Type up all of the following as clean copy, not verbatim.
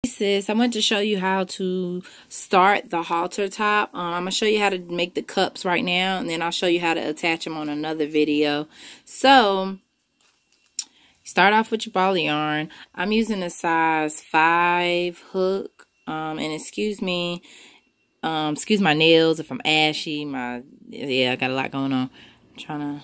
Sis, I want to show you how to start the halter top. I'm going to show you how to make the cups right now, and then I'll show you how to attach them on another video. So, start off with your ball of yarn. I'm using a size 5 hook, and excuse my nails if I'm ashy. I got a lot going on.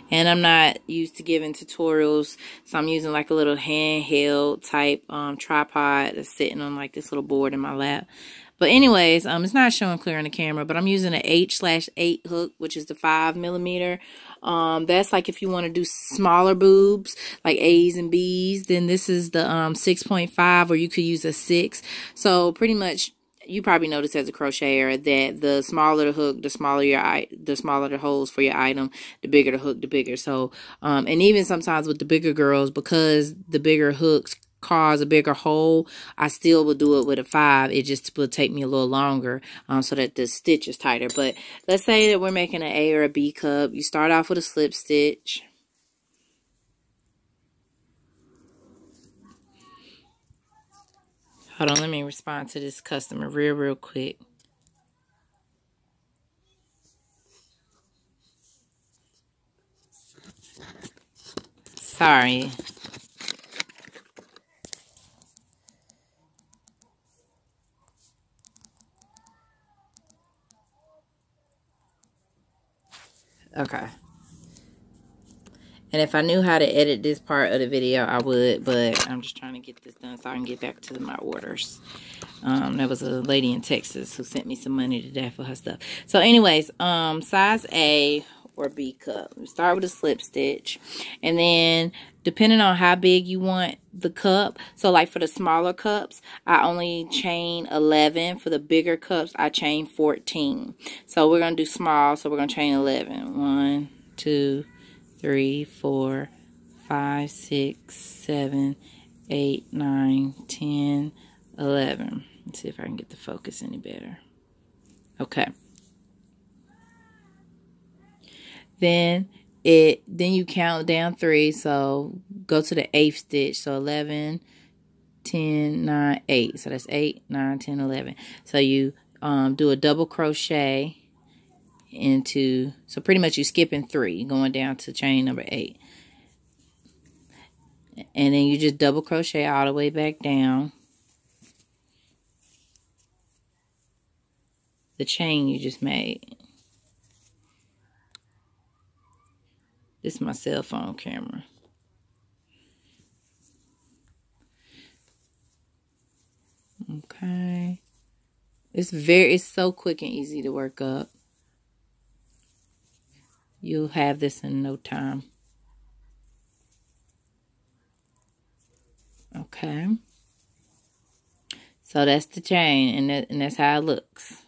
And I'm not used to giving tutorials, so I'm using like a little handheld type tripod that's sitting on like this little board in my lap. But anyways, it's not showing clear on the camera, but I'm using an H/8 hook, which is the 5mm. That's like if you want to do smaller boobs, like A's and B's, then this is the 6.5, or you could use a 6. So pretty much, you probably noticed as a crocheter that the smaller the hook, the smaller the holes for your item, the bigger the hook, the bigger. So, and even sometimes with the bigger girls, because the bigger hooks cause a bigger hole, I still will do it with a 5. It just will take me a little longer, so that the stitch is tighter. But let's say that we're making an A or a B cup. You start off with a slip stitch. Hold on, let me respond to this customer real quick. Sorry. Okay. And if I knew how to edit this part of the video, I would, but I'm just trying to get this done so I can get back to my orders. That was a lady in Texas who sent me some money today for her stuff. So anyways, size A or B cup. We start with a slip stitch. And then, depending on how big you want the cup, so like for the smaller cups, I only chain 11. For the bigger cups, I chain 14. So we're going to do small, so we're going to chain 11. 1, 2, 3, 4, 5, 6, 7, 8, 9, 10, 11. Let's see if I can get the focus any better. Okay. Then you count down 3, so go to the 8th stitch. So 11, 10, 9, 8. So that's 8, 9, 10, 11. So you do a double crochet into, so pretty much you're skipping 3, going down to chain number 8. And then you just double crochet all the way back down the chain you just made. This is my cell phone camera. Okay. It's so quick and easy to work up. You'll have this in no time. Okay. So that's the chain, and that's how it looks.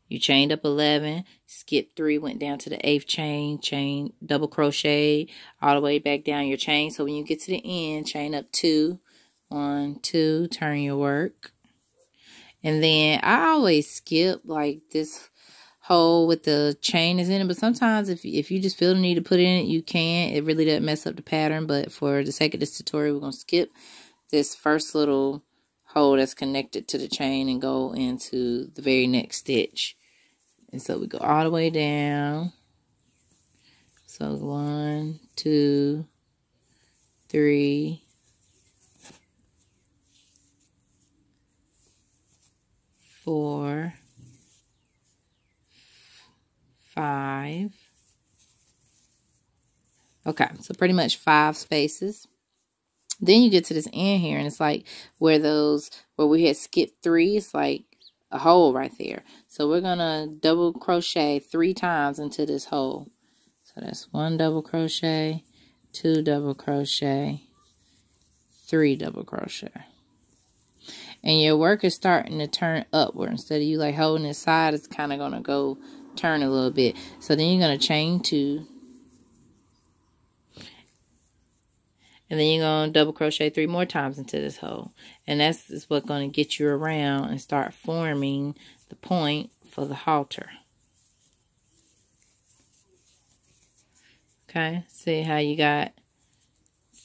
You chained up 11, skipped 3, went down to the 8th chain, double crochet all the way back down your chain. So when you get to the end, chain up 2, 1, 2, turn your work. And then I always skip like this hole with the chain is in it, but sometimes if you just feel the need to put it in it, you can. It really doesn't mess up the pattern, but for the sake of this tutorial, we're going to skip this first little hole that's connected to the chain and go into the very next stitch. And so we go all the way down. So 1, 2, 3, 4, 5. Okay, so pretty much 5 spaces. Then you get to this end here, and it's like where we had skipped 3, it's like a hole right there. So we're gonna double crochet 3 times into this hole. So that's 1 double crochet, 2 double crochet, 3 double crochet. And your work is starting to turn upward. Instead of you like holding it side, it's kind of gonna go turn a little bit. So then you're gonna chain 2. And then you're going to double crochet 3 more times into this hole. And that's what's going to get you around and start forming the point for the halter. Okay, see how you got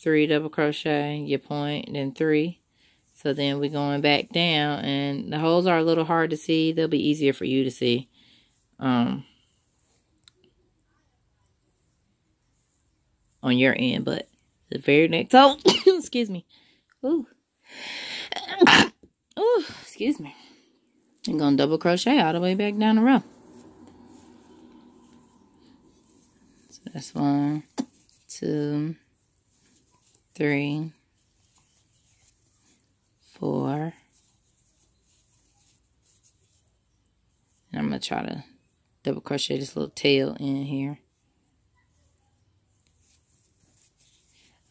3 double crochet, your point, then 3. So then we're going back down, and the holes are a little hard to see. They'll be easier for you to see. On your end, but the very next hole, excuse me. Ooh. Ooh, excuse me. I'm going to double crochet all the way back down the row. So that's 1, 2, 3, 4. And I'm going to try to double crochet this little tail in here.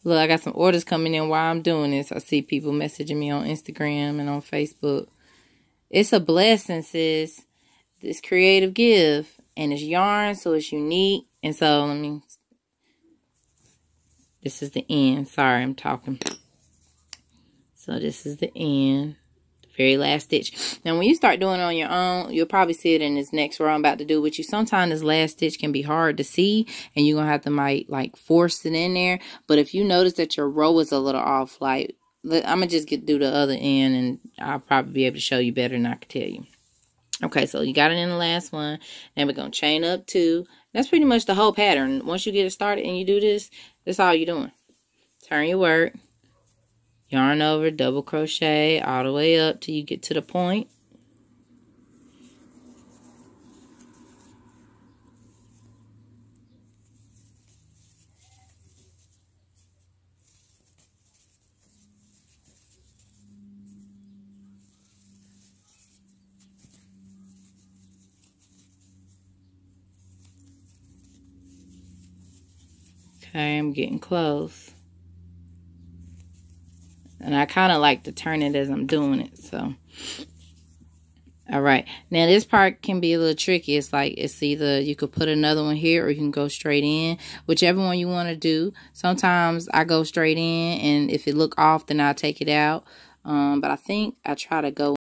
Look, I got some orders coming in while I'm doing this. I see people messaging me on Instagram and on Facebook. It's a blessing, sis. This creative gift. And it's yarn, so it's unique. And so, this is the end. Sorry, I'm talking. So, this is the end. The very last stitch. Now, when you start doing it on your own, you'll probably see it in this next row I'm about to do with you. Sometimes this last stitch can be hard to see. And you're going to have to, like force it in there. But if you notice that your row is a little off, like, I'm going to just do the other end. And I'll probably be able to show you better than I can tell you. Okay, so you got it in the last one. Then we're going to chain up 2. That's pretty much the whole pattern. Once you get it started and you do this, that's all you're doing. Turn your work. Yarn over, double crochet all the way up till you get to the point. Okay, I'm getting close. And I kind of like to turn it as I'm doing it, so. Alright, now this part can be a little tricky. It's like, it's either you could put another one here or you can go straight in. Whichever one you want to do. Sometimes I go straight in, and if it look off, then I'll take it out. But I think I try to go